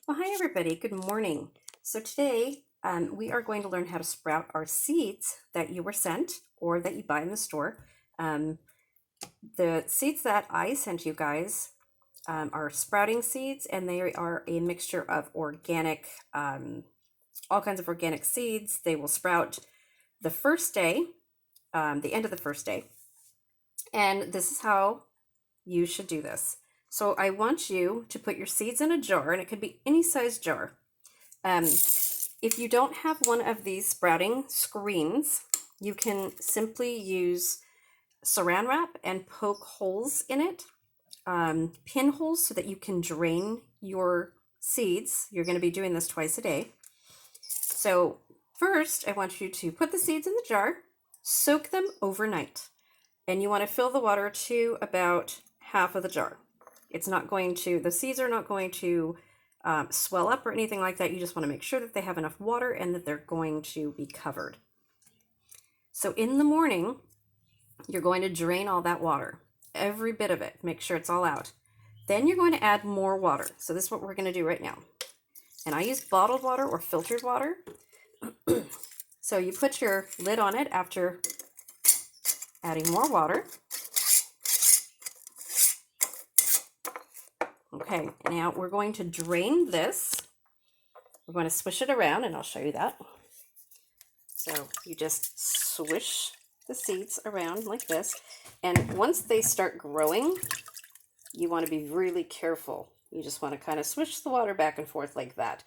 Well, hi everybody, good morning. So today we are going to learn how to sprout our seeds that you were sent or that you buy in the store. Um, the seeds that I sent you guys are sprouting seeds, and they are a mixture of organic, all kinds of organic seeds. They will sprout the first day, the end of the first day. And this is how you should do this. So I want you to put your seeds in a jar, and it could be any size jar. If you don't have one of these sprouting screens, you can simply use saran wrap and poke holes in it, pinholes, so that you can drain your seeds. You're going to be doing this twice a day. So first, I want you to put the seeds in the jar, soak them overnight, and you want to fill the water to about half of the jar. It's not going to, the seeds are not going to swell up or anything like that. You just want to make sure that they have enough water and that they're going to be covered. So in the morning, you're going to drain all that water, every bit of it. Make sure it's all out. Then you're going to add more water. So this is what we're going to do right now. And I use bottled water or filtered water. So you put your lid on it after adding more water. Okay, now we're going to drain this. We're going to swish it around, and I'll show you that. So you just swish the seeds around like this. And once they start growing, you want to be really careful. You just want to kind of swish the water back and forth like that,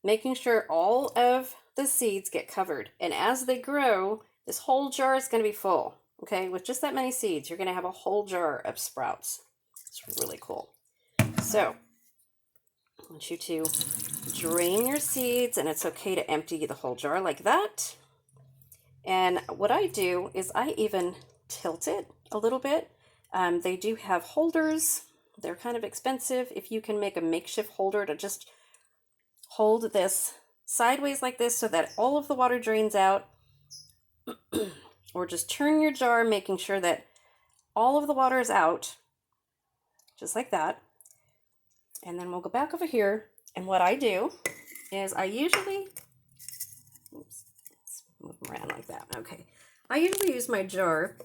making sure all of the seeds get covered. And as they grow, this whole jar is going to be full. Okay, with just that many seeds, you're going to have a whole jar of sprouts. It's really cool. So I want you to drain your seeds, and it's okay to empty the whole jar like that. And what I do is I even tilt it a little bit. They do have holders. They're kind of expensive. If you can make a makeshift holder to just hold this sideways like this so that all of the water drains out, or just turn your jar, making sure that all of the water is out, just like that. And then we'll go back over here, and what I do is I usually, oops, let's move them around like that. Okay, I usually use my jar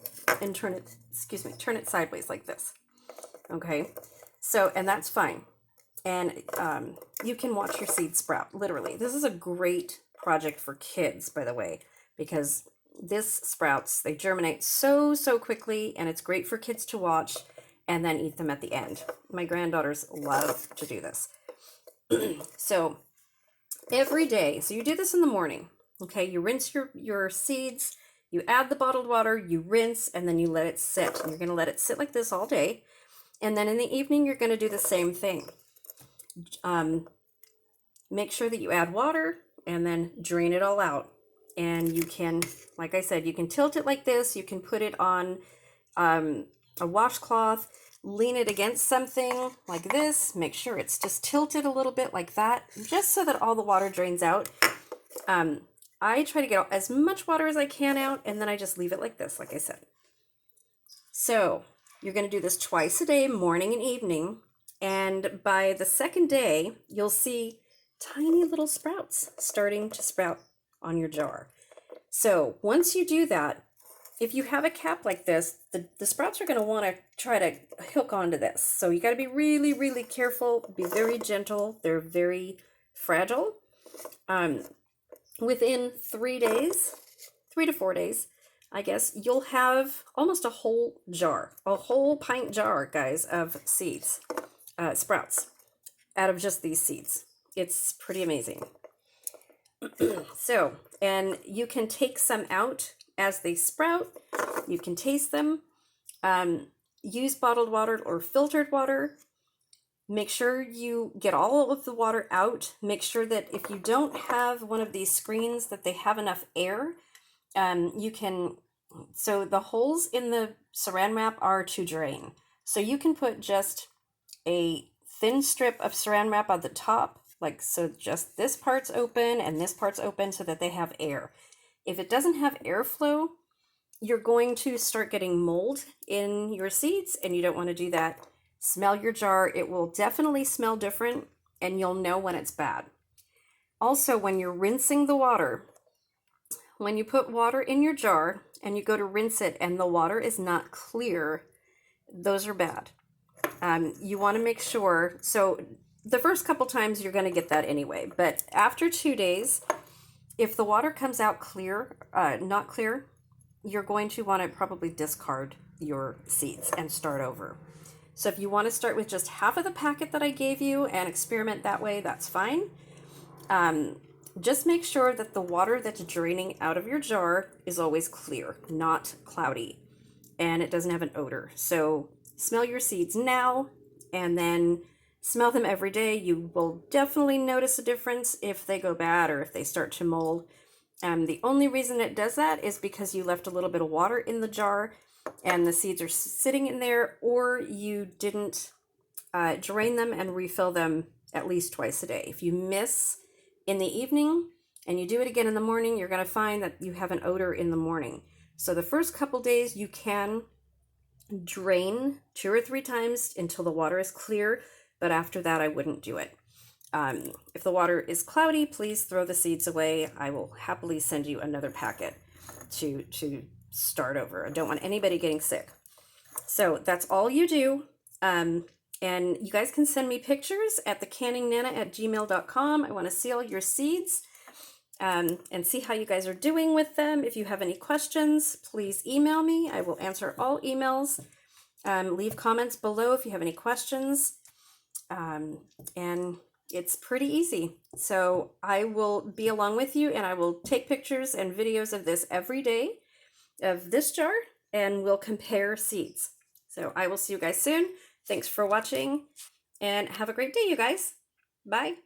and turn it sideways like this. Okay, so, and that's fine. And you can watch your seeds sprout, literally. This is a great project for kids, by the way, because this sprouts, they germinate so quickly, and it's great for kids to watch and then eat them at the end. My granddaughters love to do this. So every day, so you do this in the morning, okay? You rinse your seeds, you add the bottled water, you rinse, and then you let it sit. And you're going to let it sit like this all day. And then in the evening, you're going to do the same thing. Make sure that you add water and then drain it all out. And you can, like I said, you can tilt it like this. You can put it on a washcloth, lean it against something like this. Make sure it's just tilted a little bit like that, just so that all the water drains out. I try to get as much water as I can out, and then I just leave it like this, like I said. So you're going to do this twice a day, morning and evening. And by the second day, you'll see tiny little sprouts starting to sprout on your jar. So once you do that, if you have a cap like this, the sprouts are going to want to try to hook onto this. So you got to be really careful, be very gentle. They're very fragile. Within 3 days, 3 to 4 days, I guess, you'll have almost a whole jar, a whole pint jar, guys, of seeds, sprouts, out of just these seeds. It's pretty amazing. So, and you can take some out as they sprout. You can taste them. Use bottled water or filtered water. Make sure you get all of the water out. Make sure that if you don't have one of these screens, that they have enough air. You can, so the holes in the saran wrap are to drain. So you can put just a thin strip of saran wrap on the top, like so, just this part's open and this part's open so that they have air. If it doesn't have airflow, you're going to start getting mold in your seeds, and you don't want to do that. Smell your jar. It will definitely smell different and you'll know when it's bad. Also, when you're rinsing the water, when you put water in your jar and you go to rinse it and the water is not clear, those are bad. You want to make sure, so the first couple times you're going to get that anyway, but after 2 days, if the water comes out clear, not clear, you're going to want to probably discard your seeds and start over. So if you want to start with just half of the packet that I gave you and experiment that way, that's fine. Just make sure that the water that's draining out of your jar is always clear, not cloudy, and it doesn't have an odor. So smell your seeds now and then smell them every day. You will definitely notice a difference if they go bad or if they start to mold. The only reason it does that is because you left a little bit of water in the jar and the seeds are sitting in there, or you didn't drain them and refill them at least twice a day. If you miss in the evening and you do it again in the morning, you're going to find that you have an odor in the morning. So the first couple days you can drain 2 or 3 times until the water is clear, but after that I wouldn't do it. If the water is cloudy, please throw the seeds away. I will happily send you another packet to start over. I don't want anybody getting sick. So that's all you do. And you guys can send me pictures at thecanningnana@gmail.com. I want to see all your seeds and see how you guys are doing with them. If you have any questions, please email me. I will answer all emails. Leave comments below if you have any questions. And it's pretty easy. So I will be along with you and I will take pictures and videos of this every day, of this jar, and we'll compare seeds. So I will see you guys soon. Thanks for watching and have a great day, you guys. Bye.